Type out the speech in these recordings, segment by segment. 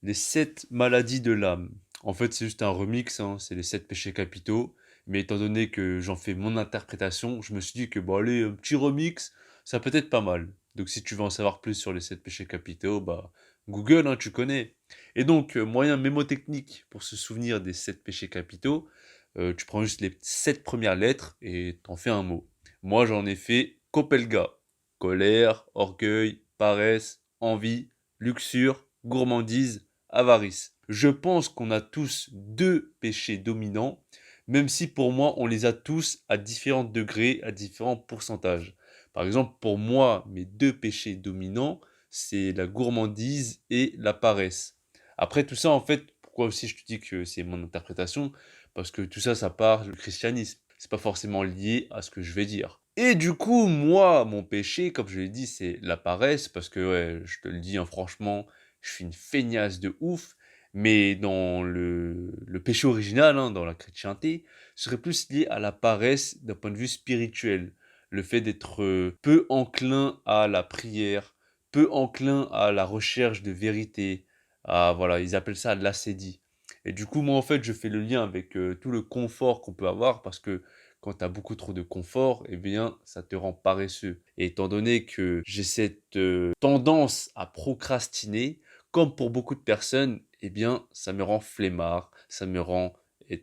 Les 7 maladies de l'âme. En fait, c'est juste un remix, hein, c'est les 7 péchés capitaux. Mais étant donné que j'en fais mon interprétation, je me suis dit que bon allez, un petit remix, ça peut être pas mal. Donc si tu veux en savoir plus sur les 7 péchés capitaux, bah Google, hein, tu connais. Et donc, moyen mémotechnique pour se souvenir des 7 péchés capitaux, tu prends juste les 7 premières lettres et t'en fais un mot. Moi, j'en ai fait Copelga. Colère, orgueil, paresse, envie, luxure, gourmandise, avarice. Je pense qu'on a tous deux péchés dominants, même si pour moi on les a tous à différents degrés, à différents pourcentages. Par exemple, pour moi, mes deux péchés dominants, c'est la gourmandise et la paresse. Après tout ça, en fait, pourquoi aussi je te dis que c'est mon interprétation? Parce que tout ça, ça part du christianisme. C'est pas forcément lié à ce que je vais dire. Et du coup, moi, mon péché, comme je l'ai dit, c'est la paresse, parce que, ouais, je te le dis, hein, franchement, je suis une feignasse de ouf, mais dans le péché original, hein, dans la chrétienté, ce serait plus lié à la paresse d'un point de vue spirituel. Le fait d'être peu enclin à la prière, peu enclin à la recherche de vérité, à, voilà, ils appellent ça l'ascédie. Et du coup, moi, en fait, je fais le lien avec tout le confort qu'on peut avoir, parce que quand tu as beaucoup trop de confort, eh bien, ça te rend paresseux. Et étant donné que j'ai cette tendance à procrastiner, comme pour beaucoup de personnes, eh bien, ça me rend flemmard, ça me rend... Je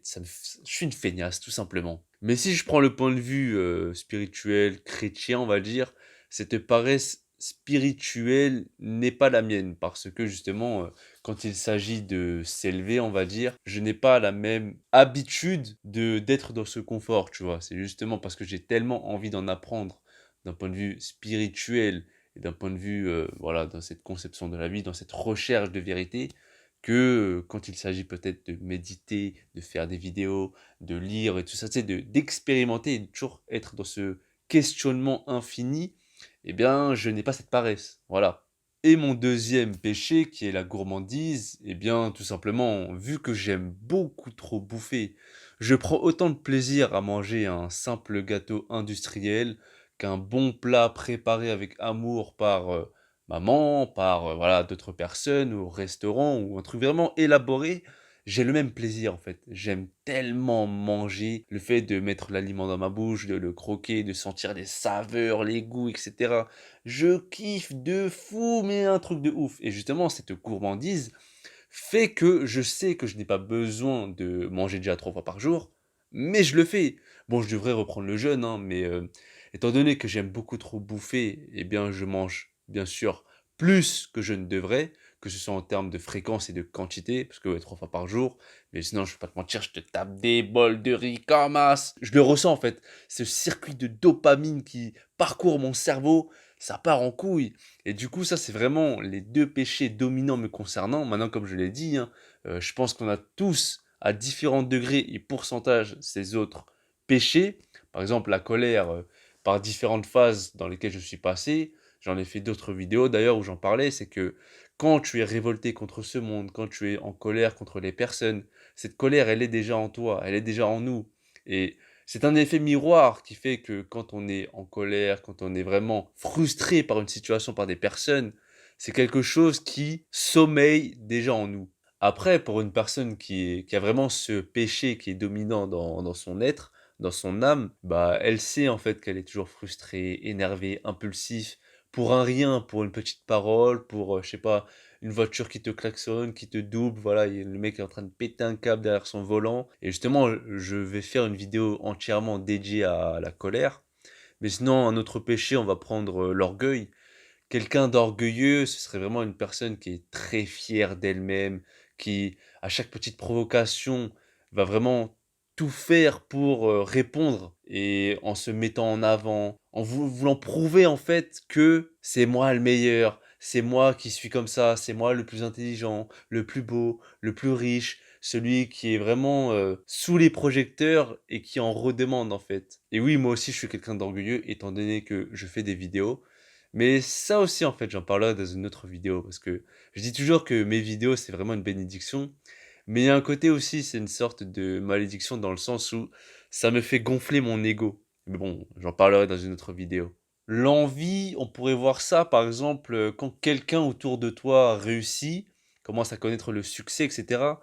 suis une feignasse, tout simplement. Mais si je prends le point de vue spirituel, chrétien, on va dire, cette paresse spirituelle n'est pas la mienne, parce que justement, quand il s'agit de s'élever, on va dire, je n'ai pas la même habitude de d'être dans ce confort, tu vois. C'est justement parce que j'ai tellement envie d'en apprendre d'un point de vue spirituel et d'un point de vue, voilà, dans cette conception de la vie, dans cette recherche de vérité, que quand il s'agit peut-être de méditer, de faire des vidéos, de lire et tout ça, tu sais, d'expérimenter et de toujours être dans ce questionnement infini, eh bien, je n'ai pas cette paresse. Voilà. Et mon deuxième péché, qui est la gourmandise, eh bien, tout simplement, vu que j'aime beaucoup trop bouffer, je prends autant de plaisir à manger un simple gâteau industriel qu'un bon plat préparé avec amour par maman, par voilà, d'autres personnes, au restaurant, ou un truc vraiment élaboré. J'ai le même plaisir en fait. J'aime tellement manger, le fait de mettre l'aliment dans ma bouche, de le croquer, de sentir les saveurs, les goûts, etc. Je kiffe de fou, mais un truc de ouf. Et justement, cette gourmandise fait que je sais que je n'ai pas besoin de manger déjà 3 fois par jour, mais je le fais. Bon, je devrais reprendre le jeûne, hein, mais étant donné que j'aime beaucoup trop bouffer, eh bien, je mange, bien sûr, plus que je ne devrais, que ce soit en termes de fréquence et de quantité, parce que ouais, 3 fois par jour, mais sinon, je vais pas te mentir, je te tape des bols de riz comme as. Je le ressens, en fait, ce circuit de dopamine qui parcourt mon cerveau, ça part en couille. Et du coup, ça, c'est vraiment les deux péchés dominants me concernant. Maintenant, comme je l'ai dit, hein, je pense qu'on a tous, à différents degrés et pourcentages, ces autres péchés. Par exemple, la colère, par différentes phases dans lesquelles je suis passé. J'en ai fait d'autres vidéos d'ailleurs où j'en parlais. C'est que quand tu es révolté contre ce monde, quand tu es en colère contre les personnes, cette colère, elle est déjà en toi, elle est déjà en nous. Et c'est un effet miroir qui fait que quand on est en colère, quand on est vraiment frustré par une situation, par des personnes, c'est quelque chose qui sommeille déjà en nous. Après, pour une personne qui a vraiment ce péché qui est dominant dans son être, dans son âme, bah, elle sait en fait qu'elle est toujours frustrée, énervée, impulsif, pour un rien, pour une petite parole, pour, je sais pas, une voiture qui te klaxonne, qui te double, voilà, le mec est en train de péter un câble derrière son volant. Et justement, je vais faire une vidéo entièrement dédiée à la colère. Mais sinon, un autre péché, on va prendre l'orgueil. Quelqu'un d'orgueilleux, ce serait vraiment une personne qui est très fière d'elle-même, qui, à chaque petite provocation, va vraiment tout faire pour répondre et en se mettant en avant, en voulant prouver en fait que c'est moi le meilleur, c'est moi qui suis comme ça, c'est moi le plus intelligent, le plus beau, le plus riche, celui qui est vraiment sous les projecteurs et qui en redemande en fait. Et oui, moi aussi je suis quelqu'un d'orgueilleux étant donné que je fais des vidéos. Mais ça aussi, en fait, j'en parlerai dans une autre vidéo parce que je dis toujours que mes vidéos, c'est vraiment une bénédiction. Mais il y a un côté aussi, c'est une sorte de malédiction dans le sens où ça me fait gonfler mon ego. Mais bon, j'en parlerai dans une autre vidéo. L'envie, on pourrait voir ça par exemple quand quelqu'un autour de toi réussit, commences à connaître le succès, et cetera,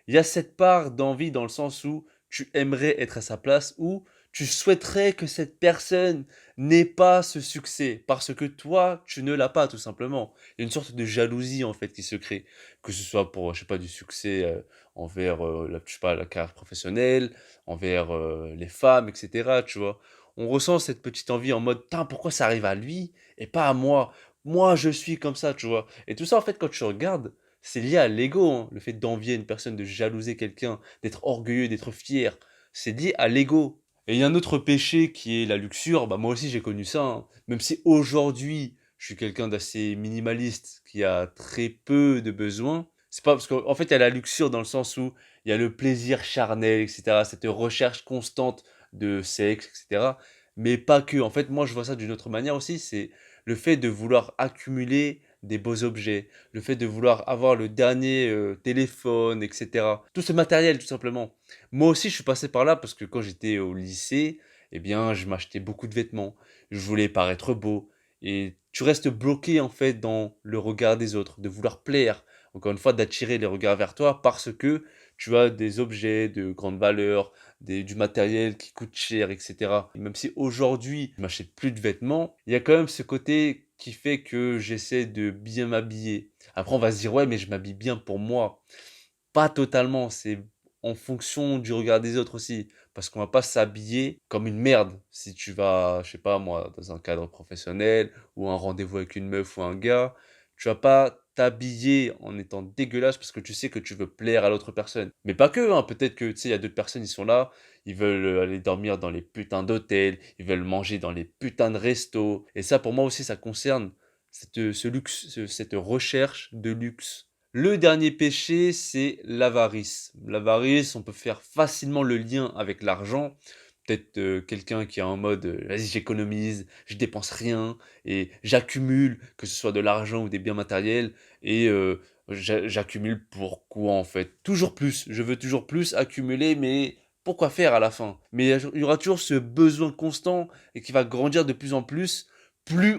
il y a cette part d'envie dans le sens où tu aimerais être à sa place ou tu souhaiterais que cette personne n'ait pas ce succès parce que toi, tu ne l'as pas tout simplement. Il y a une sorte de jalousie en fait qui se crée, que ce soit pour, je sais pas, du succès, envers, je sais pas, la carrière professionnelle, envers, les femmes et cetera, tu vois? On ressent cette petite envie en mode: «Tain, pourquoi ça arrive à lui et pas à moi? Moi, je suis comme ça», tu vois? Et tout ça, en fait, quand tu regardes, c'est lié à l'ego, hein, le fait d'envier une personne, de jalouser quelqu'un, d'être orgueilleux, d'être fier, c'est lié à l'ego. Et il y a un autre péché qui est la luxure, bah, moi aussi j'ai connu ça, hein. Même si aujourd'hui, je suis quelqu'un d'assez minimaliste, qui a très peu de besoins, c'est pas parce qu'en fait, il y a la luxure dans le sens où il y a le plaisir charnel et cetera, cette recherche constante de sexe et cetera, mais pas que. En fait, moi, je vois ça d'une autre manière aussi, c'est le fait de vouloir accumuler des beaux objets, le fait de vouloir avoir le dernier, téléphone et cetera. Tout ce matériel, tout simplement. Moi aussi, je suis passé par là parce que quand j'étais au lycée, eh bien, je m'achetais beaucoup de vêtements. Je voulais paraître beau et tu restes bloqué, en fait, dans le regard des autres, de vouloir plaire, encore une fois, d'attirer les regards vers toi parce que tu as des objets de grande valeur, du matériel qui coûte cher, et cetera. Même si aujourd'hui, je m'achète plus de vêtements, il y a quand même ce côté qui fait que j'essaie de bien m'habiller. Après, on va se dire: «Ouais, mais je m'habille bien pour moi». Pas totalement, c'est en fonction du regard des autres aussi. Parce qu'on va pas s'habiller comme une merde. Si tu vas, je sais pas moi, dans un cadre professionnel ou un rendez-vous avec une meuf ou un gars, tu vas pas t'habiller en étant dégueulasse parce que tu sais que tu veux plaire à l'autre personne. Mais pas que, hein, peut-être que, tu sais, il y a d'autres personnes, ils sont là, ils veulent aller dormir dans les putains d'hôtels, ils veulent manger dans les putains de restos. Et ça, pour moi aussi, ça concerne ce luxe, cette recherche de luxe. Le dernier péché, c'est l'avarice. L'avarice, on peut faire facilement le lien avec l'argent. Peut-être quelqu'un qui est en mode vas-y, j'économise, je dépense rien et j'accumule, que ce soit de l'argent ou des biens matériels. Et j'accumule pourquoi en fait? Toujours plus. Je veux toujours plus accumuler, mais pourquoi faire à la fin? Mais il y aura toujours ce besoin constant et qui va grandir de plus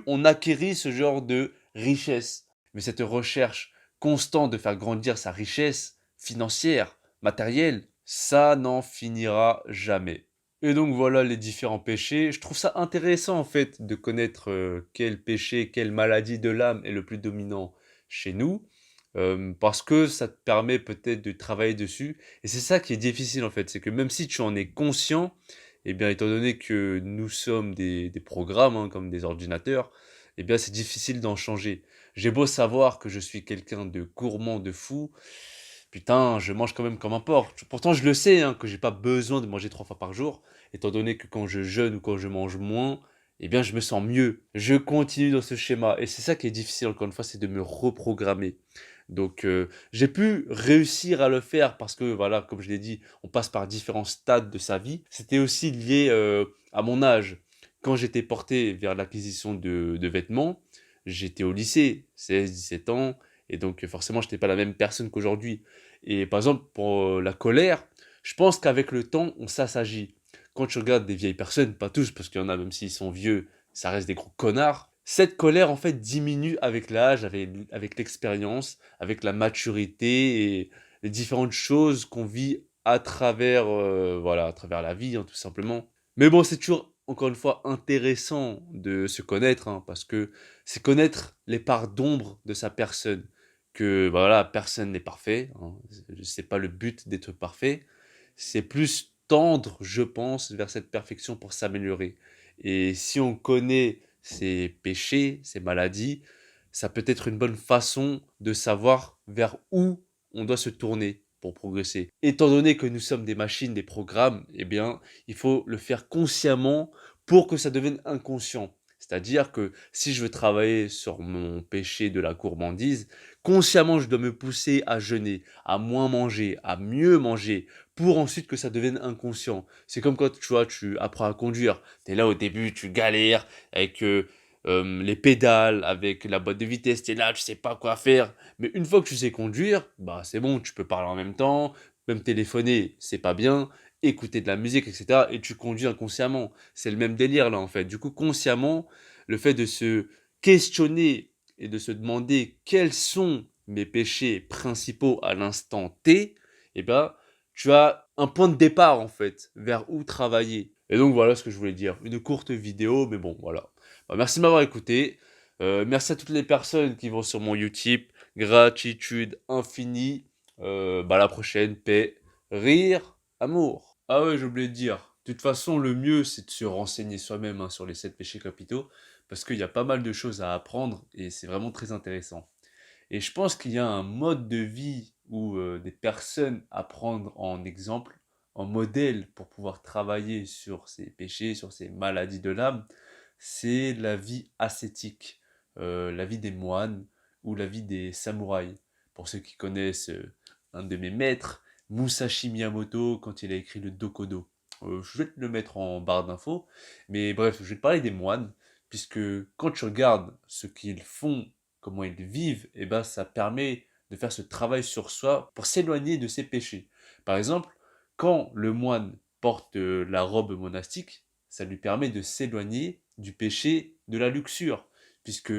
on acquérit ce genre de richesse. Mais cette recherche constant de faire grandir sa richesse financière, matérielle, ça n'en finira jamais. Et donc voilà les différents péchés. Je trouve ça intéressant en fait de connaître quel péché, quelle maladie de l'âme est le plus dominant chez nous, parce que ça te permet peut-être de travailler dessus. Et c'est ça qui est difficile en fait, c'est que même si tu en es conscient, eh bien étant donné que nous sommes des programmes, hein, comme des ordinateurs, eh bien c'est difficile d'en changer. J'ai beau savoir que je suis quelqu'un de gourmand de fou, putain, je mange quand même comme un porc. Pourtant, je le sais, hein, que j'ai pas besoin de manger 3 fois par jour, étant donné que quand je jeûne ou quand je mange moins, eh bien, je me sens mieux. Je continue dans ce schéma. Et c'est ça qui est difficile, encore une fois, c'est de me reprogrammer. Donc, j'ai pu réussir à le faire parce que, voilà, comme je l'ai dit, on passe par différents stades de sa vie. C'était aussi lié à mon âge. Quand j'étais porté vers l'acquisition de vêtements, j'étais au lycée, 16, 17 ans, et donc forcément, je n'étais pas la même personne qu'aujourd'hui. Et par exemple, pour la colère, je pense qu'avec le temps, on s'assagit. Quand tu regardes des vieilles personnes, pas tous, parce qu'il y en a, même s'ils sont vieux, ça reste des gros connards. Cette colère, en fait, diminue avec l'âge, avec l'expérience, avec la maturité et les différentes choses qu'on vit à travers, voilà, à travers la vie, hein, tout simplement. Mais bon, c'est toujours, encore une fois, intéressant de se connaître, hein, parce que c'est connaître les parts d'ombre de sa personne. Que bah, voilà, personne n'est parfait, hein, c'est pas le but d'être parfait. C'est plus tendre, je pense, vers cette perfection pour s'améliorer. Et si on connaît ses péchés, ses maladies, ça peut être une bonne façon de savoir vers où on doit se tourner pour progresser. Étant donné que nous sommes des machines, des programmes, eh bien, il faut le faire consciemment pour que ça devienne inconscient. C'est-à-dire que si je veux travailler sur mon péché de la gourmandise, consciemment, je dois me pousser à jeûner, à moins manger, à mieux manger, pour ensuite que ça devienne inconscient. C'est comme quand tu vois, tu apprends à conduire. Tu es là au début, tu galères avec les pédales, avec la boîte de vitesse, tu es là, tu sais pas quoi faire. Mais une fois que tu sais conduire, bah c'est bon, tu peux parler en même temps, même téléphoner, c'est pas bien, écouter de la musique, etc. Et tu conduis inconsciemment. C'est le même délire là en fait. Du coup, consciemment, le fait de se questionner et de se demander quels sont mes péchés principaux à l'instant T, eh ben, tu as un point de départ en fait, vers où travailler. Et donc voilà ce que je voulais dire. Une courte vidéo, mais bon, voilà. Bah, merci de m'avoir écouté. Merci à toutes les personnes qui vont sur mon Utip. Gratitude infinie. À la prochaine. Paix, rire, amour. Ah ouais, j'ai oublié de dire. De toute façon, le mieux, c'est de se renseigner soi-même hein, sur les 7 péchés capitaux, parce qu'il y a pas mal de choses à apprendre et c'est vraiment très intéressant. Et je pense qu'il y a un mode de vie ou des personnes à prendre en exemple, en modèle pour pouvoir travailler sur ces péchés, sur ces maladies de l'âme, c'est la vie ascétique, la vie des moines ou la vie des samouraïs. Pour ceux qui connaissent un de mes maîtres, Musashi Miyamoto, quand il a écrit le Dokodo. Je vais te le mettre en barre d'infos, mais bref, je vais te parler des moines, puisque quand tu regardes ce qu'ils font, comment ils vivent, et ben ça permet de faire ce travail sur soi pour s'éloigner de ses péchés. Par exemple, quand le moine porte la robe monastique, ça lui permet de s'éloigner du péché de la luxure, puisque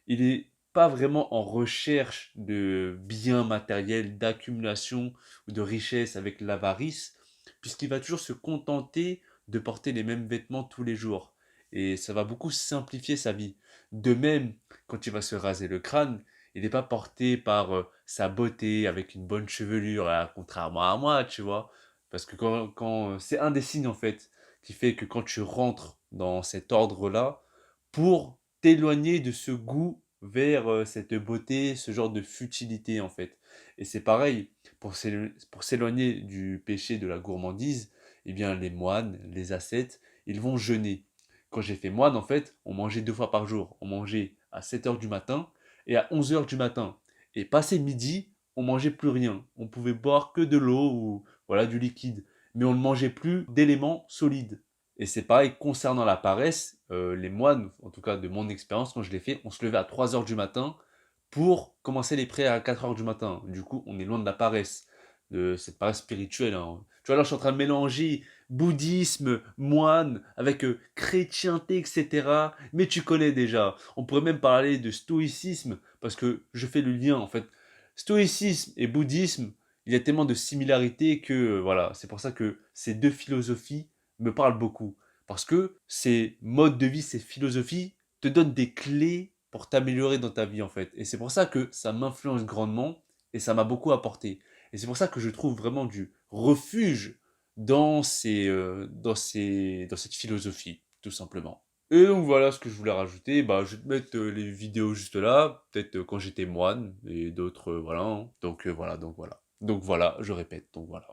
il n'est pas vraiment en recherche de biens matériels, d'accumulation ou de richesse avec l'avarice, puisqu'il va toujours se contenter de porter les mêmes vêtements tous les jours. Et ça va beaucoup simplifier sa vie. De même, quand il va se raser le crâne, il n'est pas porté par sa beauté avec une bonne chevelure, contrairement à moi, tu vois. Parce que c'est un des signes en fait qui fait que quand tu rentres dans cet ordre-là, pour t'éloigner de ce goût vers cette beauté, ce genre de futilité en fait. Et c'est pareil, pour s'éloigner du péché de la gourmandise, eh bien les moines, les ascètes, ils vont jeûner. Quand j'ai fait moine, en fait, on mangeait 2 fois par jour. On mangeait à 7 heures du matin et à 11 heures du matin. Et passé midi, on mangeait plus rien. On pouvait boire que de l'eau ou voilà du liquide. Mais on ne mangeait plus d'éléments solides. Et c'est pareil concernant la paresse. Les moines, en tout cas de mon expérience, quand je l'ai fait, on se levait à 3 heures du matin pour commencer les prières à 4 heures du matin. Du coup, on est loin de la paresse, de cette paresse spirituelle, hein. Tu vois, là, je suis en train de mélanger bouddhisme, moine, avec chrétienté, etc. Mais tu connais déjà. On pourrait même parler de stoïcisme, parce que je fais le lien, en fait. Stoïcisme et bouddhisme, il y a tellement de similarités que, voilà, c'est pour ça que ces deux philosophies me parlent beaucoup. Parce que ces modes de vie, ces philosophies te donnent des clés pour t'améliorer dans ta vie, en fait. Et c'est pour ça que ça m'influence grandement et ça m'a beaucoup apporté. Et c'est pour ça que je trouve vraiment du refuge dans cette philosophie, tout simplement. Et donc voilà ce que je voulais rajouter. Bah, je vais te mettre les vidéos juste là, peut-être quand j'étais moine et d'autres, voilà, hein. Donc voilà, donc voilà. Donc voilà, je répète, donc voilà.